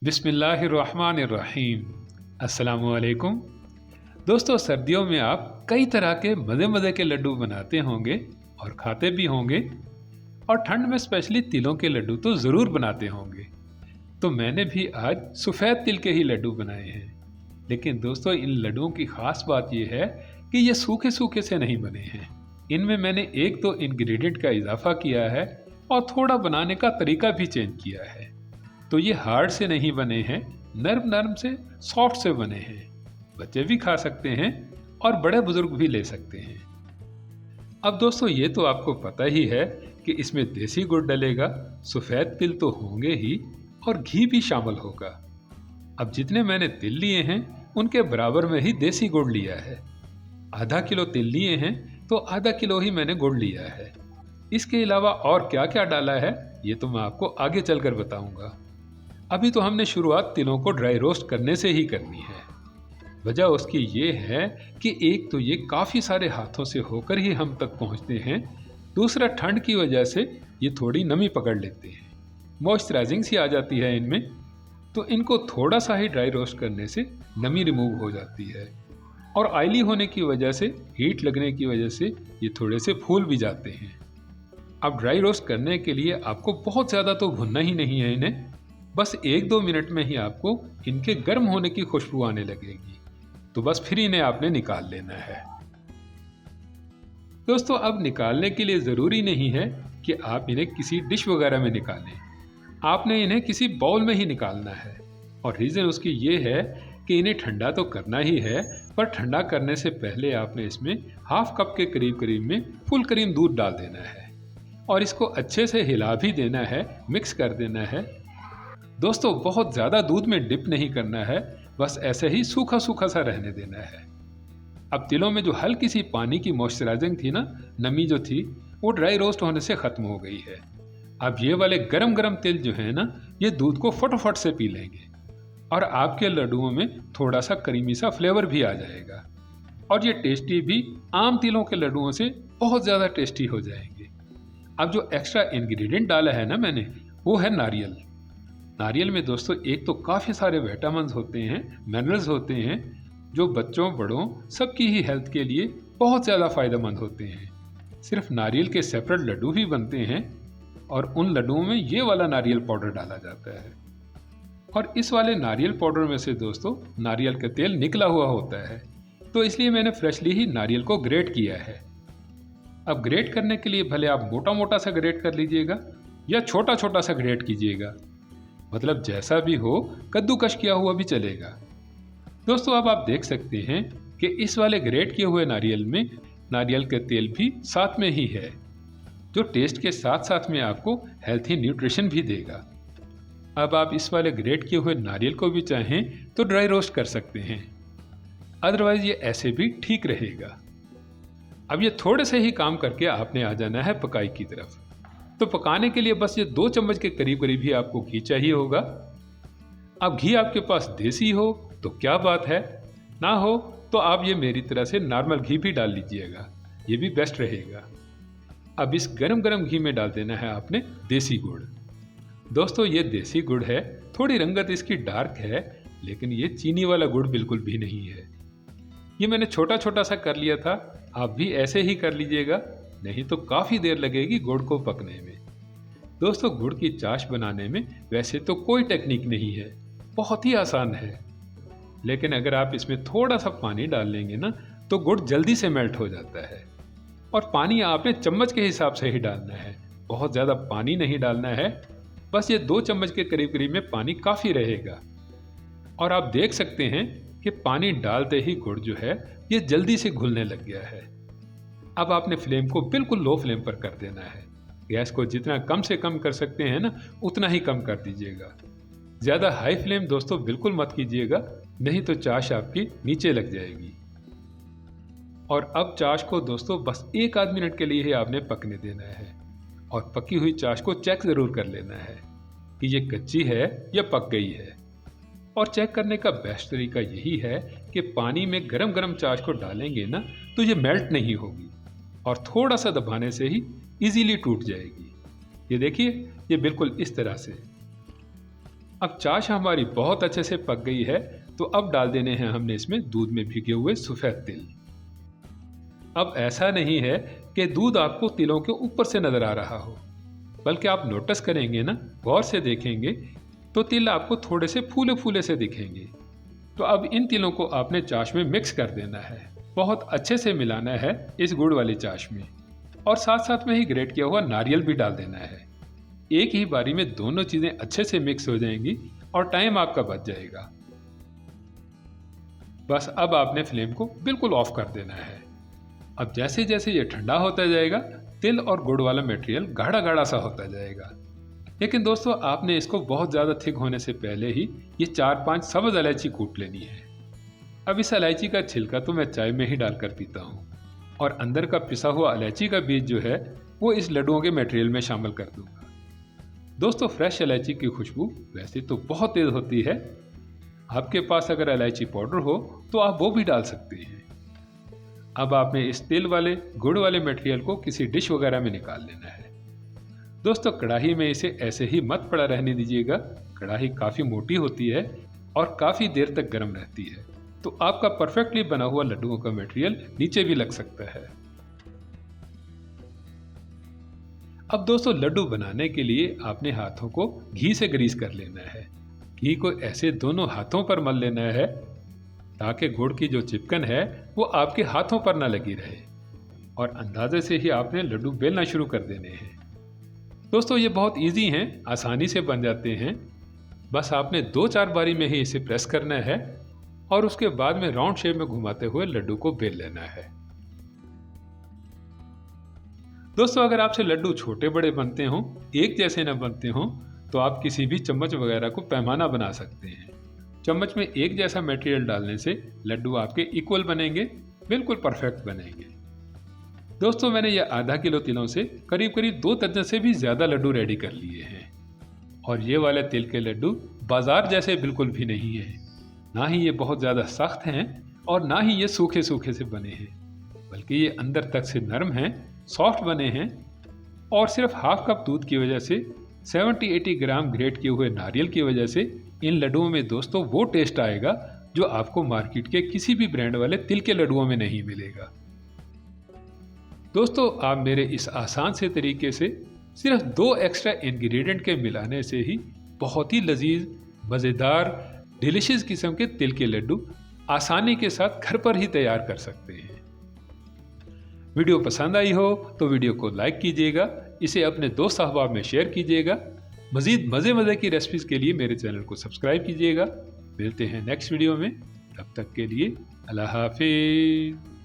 बिस्मिल्लाहिर्रहमानिर्रहीम। अस्सलामुअलैकुम। दोस्तों, सर्दियों में आप कई तरह के मज़े मज़े के लड्डू बनाते होंगे और खाते भी होंगे, और ठंड में स्पेशली तिलों के लड्डू तो ज़रूर बनाते होंगे। तो मैंने भी आज सफ़ेद तिल के ही लड्डू बनाए हैं। लेकिन दोस्तों, इन लड्डुओं की ख़ास बात यह है कि ये सूखे सूखे से नहीं बने हैं। इनमें मैंने एक दो इंग्रेडिएंट का इजाफा किया है और थोड़ा बनाने का तरीका भी चेंज किया है। तो ये हार्ड से नहीं बने हैं, नर्म नर्म से, सॉफ्ट से बने हैं। बच्चे भी खा सकते हैं और बड़े बुजुर्ग भी ले सकते हैं। अब दोस्तों, ये तो आपको पता ही है कि इसमें देसी गुड़ डलेगा, सफ़ेद तिल तो होंगे ही, और घी भी शामिल होगा। अब जितने मैंने तिल लिए हैं उनके बराबर में ही देसी गुड़ लिया है। आधा किलो तिल लिए हैं तो आधा किलो ही मैंने गुड़ लिया है। इसके अलावा और क्या क्या डाला है ये तो मैं आपको आगे चलकर बताऊंगा। अभी तो हमने शुरुआत तिलों को ड्राई रोस्ट करने से ही करनी है। वजह उसकी ये है कि एक तो ये काफ़ी सारे हाथों से होकर ही हम तक पहुंचते हैं, दूसरा ठंड की वजह से ये थोड़ी नमी पकड़ लेते हैं, मॉइस्चराइजिंग सी आ जाती है इनमें। तो इनको थोड़ा सा ही ड्राई रोस्ट करने से नमी रिमूव हो जाती है, और ऑयली होने की वजह से, हीट लगने की वजह से ये थोड़े से फूल भी जाते हैं। अब ड्राई रोस्ट करने के लिए आपको बहुत ज़्यादा तो भुनना ही नहीं है इन्हें, बस 1-2 मिनट में ही आपको इनके गर्म होने की खुशबू आने लगेगी। तो बस फिर इन्हें आपने निकाल लेना है। दोस्तों, अब निकालने के लिए ज़रूरी नहीं है कि आप इन्हें किसी डिश वगैरह में निकालें। आपने इन्हें किसी बाउल में ही निकालना है, और रीज़न उसकी ये है कि इन्हें ठंडा तो करना ही है, पर ठंडा करने से पहले आपने इसमें हाफ कप के करीब करीब में फुल क्रीम दूध डाल देना है, और इसको अच्छे से हिला भी देना है, मिक्स कर देना है। दोस्तों, बहुत ज़्यादा दूध में डिप नहीं करना है, बस ऐसे ही सूखा सूखा सा रहने देना है। अब तिलों में जो हल्की सी पानी की मॉइस्चराइजिंग थी ना, नमी जो थी, वो ड्राई रोस्ट होने से ख़त्म हो गई है। अब ये वाले गरम गरम तिल जो है ना, ये दूध को फटाफट से पी लेंगे, और आपके लड्डुओं में थोड़ा सा क्रीमी सा फ्लेवर भी आ जाएगा, और ये टेस्टी भी आम तिलों के लड्डुओं से बहुत ज़्यादा टेस्टी हो जाएंगे। अब जो एक्स्ट्रा इंग्रेडिएंट डाला है ना मैंने, वो है नारियल। नारियल में दोस्तों एक तो काफ़ी सारे विटामिन्स होते हैं, मिनरल्स होते हैं, जो बच्चों बड़ों सबकी ही हेल्थ के लिए बहुत ज़्यादा फ़ायदेमंद होते हैं। सिर्फ नारियल के सेपरेट लड्डू भी बनते हैं, और उन लड्डुओं में ये वाला नारियल पाउडर डाला जाता है। और इस वाले नारियल पाउडर में से दोस्तों नारियल का तेल निकला हुआ होता है, तो इसलिए मैंने फ्रेशली ही नारियल को ग्रेट किया है। अब ग्रेट करने के लिए भले आप मोटा मोटा सा ग्रेट कर लीजिएगा या छोटा छोटा सा ग्रेट कीजिएगा, मतलब जैसा भी हो, कद्दूकश किया हुआ भी चलेगा। दोस्तों, अब आप देख सकते हैं कि इस वाले ग्रेट किए हुए नारियल में नारियल का तेल भी साथ में ही है, जो टेस्ट के साथ साथ में आपको हेल्थी न्यूट्रिशन भी देगा। अब आप इस वाले ग्रेट किए हुए नारियल को भी चाहें तो ड्राई रोस्ट कर सकते हैं, अदरवाइज ये ऐसे भी ठीक रहेगा। अब ये थोड़े से ही काम करके आपने आ जाना है पकाई की तरफ। तो पकाने के लिए बस ये 2 चम्मच के करीब करीब ही आपको घी चाहिए होगा। अब घी आपके पास देसी हो तो क्या बात है, ना हो तो आप ये मेरी तरह से नॉर्मल घी भी डाल लीजिएगा, ये भी बेस्ट रहेगा। अब इस गरम गरम घी में डाल देना है आपने देसी गुड़। दोस्तों, ये देसी गुड़ है, थोड़ी रंगत इसकी डार्क है, लेकिन ये चीनी वाला गुड़ बिल्कुल भी नहीं है। ये मैंने छोटा छोटा सा कर लिया था, आप भी ऐसे ही कर लीजिएगा, नहीं तो काफ़ी देर लगेगी गुड़ को पकने में। दोस्तों, गुड़ की चाश बनाने में वैसे तो कोई टेक्निक नहीं है, बहुत ही आसान है, लेकिन अगर आप इसमें थोड़ा सा पानी डाल लेंगे ना, तो गुड़ जल्दी से मेल्ट हो जाता है। और पानी आपने चम्मच के हिसाब से ही डालना है, बहुत ज़्यादा पानी नहीं डालना है, बस ये 2 चम्मच के करीब करीब में पानी काफ़ी रहेगा। और आप देख सकते हैं कि पानी डालते ही गुड़ जो है ये जल्दी से घुलने लग गया है। अब आपने फ्लेम को बिल्कुल लो फ्लेम पर कर देना है। गैस को जितना कम से कम कर सकते हैं ना, उतना ही कम कर दीजिएगा। ज़्यादा हाई फ्लेम दोस्तों बिल्कुल मत कीजिएगा, नहीं तो चाश आपकी नीचे लग जाएगी। और अब चाश को दोस्तों बस 1-8 मिनट के लिए ही आपने पकने देना है, और पकी हुई चाश को चेक ज़रूर कर लेना है कि ये कच्ची है या पक गई है। और चेक करने का बेस्ट तरीका यही है कि पानी में गरम गरम चाश को डालेंगे ना, तो ये मेल्ट नहीं होगी, और थोड़ा सा दबाने से ही इजीली टूट जाएगी। ये देखिए, ये बिल्कुल इस तरह से। अब चाश हमारी बहुत अच्छे से पक गई है, तो अब डाल देने हैं हमने इसमें दूध में भिगे हुए सफ़ेद तिल। अब ऐसा नहीं है कि दूध आपको तिलों के ऊपर से नज़र आ रहा हो, बल्कि आप नोटिस करेंगे ना, गौर से देखेंगे तो तिल आपको थोड़े से फूले फूले से दिखेंगे। तो अब इन तिलों को आपने चाश में मिक्स कर देना है, बहुत अच्छे से मिलाना है इस गुड़ वाली चाश में, और साथ साथ में ही ग्रेट किया हुआ नारियल भी डाल देना है। एक ही बारी में दोनों चीज़ें अच्छे से मिक्स हो जाएंगी और टाइम आपका बच जाएगा। बस अब आपने फ्लेम को बिल्कुल ऑफ कर देना है। अब जैसे जैसे ये ठंडा होता जाएगा, तिल और गुड़ वाला मटेरियल गाढ़ा गाढ़ा सा होता जाएगा। लेकिन दोस्तों, आपने इसको बहुत ज़्यादा थिक होने से पहले ही ये 4-5 सब्ज़ इलायची कूट लेनी है। अब इस इलायची का छिलका तो मैं चाय में ही डालकर पीता हूँ, और अंदर का पिसा हुआ इलायची का बीज जो है वो इस लड्डुओं के मटेरियल में शामिल कर दूंगा। दोस्तों, फ्रेश इलायची की खुशबू वैसे तो बहुत तेज़ होती है। आपके पास अगर इलायची पाउडर हो तो आप वो भी डाल सकते हैं। अब आपने इस तेल वाले गुड़ वाले मटेरियल को किसी डिश वगैरह में निकाल लेना है। दोस्तों, कढ़ाई में इसे ऐसे ही मत पड़ा रहने दीजिएगा। कढ़ाई काफ़ी मोटी होती है और काफ़ी देर तक गर्म रहती है, तो आपका परफेक्टली बना हुआ लड्डुओं का मटेरियल नीचे भी लग सकता है। अब दोस्तों, लड्डू बनाने के लिए आपने हाथों को घी से ग्रीस कर लेना है। घी को ऐसे दोनों हाथों पर मल लेना है ताकि गुड़ की जो चिपकन है वो आपके हाथों पर ना लगी रहे, और अंदाजे से ही आपने लड्डू बेलना शुरू कर देने हैं। दोस्तों, ये बहुत इजी हैं, आसानी से बन जाते हैं। बस आपने 2-4 बारी में ही इसे प्रेस करना है और उसके बाद में राउंड शेप में घुमाते हुए लड्डू को बेल लेना है। दोस्तों, अगर आपसे लड्डू छोटे बड़े बनते हों, एक जैसे न बनते हों, तो आप किसी भी चम्मच वगैरह को पैमाना बना सकते हैं। चम्मच में एक जैसा मटेरियल डालने से लड्डू आपके इक्वल बनेंगे, बिल्कुल परफेक्ट बनेंगे। दोस्तों, मैंने ये आधा किलो तिलों से करीब करीब 2 दर्जन से भी ज़्यादा लड्डू रेडी कर लिए हैं। और ये वाले तिल के लड्डू बाजार जैसे बिल्कुल भी नहीं है। ना ही ये बहुत ज़्यादा सख्त हैं और ना ही ये सूखे सूखे से बने हैं, बल्कि ये अंदर तक से नरम हैं, सॉफ्ट बने हैं। और सिर्फ हाफ कप दूध की वजह से 70-80 ग्राम ग्रेट किए हुए नारियल की वजह से इन लड्डुओं में दोस्तों वो टेस्ट आएगा जो आपको मार्केट के किसी भी ब्रांड वाले तिल के लड्डुओं में नहीं मिलेगा। दोस्तों, आप मेरे इस आसान से तरीके से सिर्फ 2 एक्स्ट्रा इंग्रेडिएंट के मिलाने से ही बहुत ही लजीज, मज़ेदार, डिलीशियस किस्म के तिल के लड्डू आसानी के साथ घर पर ही तैयार कर सकते हैं। वीडियो पसंद आई हो तो वीडियो को लाइक कीजिएगा, इसे अपने दोस्त अहबाब में शेयर कीजिएगा। मज़ीद मज़े की रेसिपीज़ के लिए मेरे चैनल को सब्सक्राइब कीजिएगा। मिलते हैं नेक्स्ट वीडियो में, तब तक के लिए अल्लाह हाफिज़।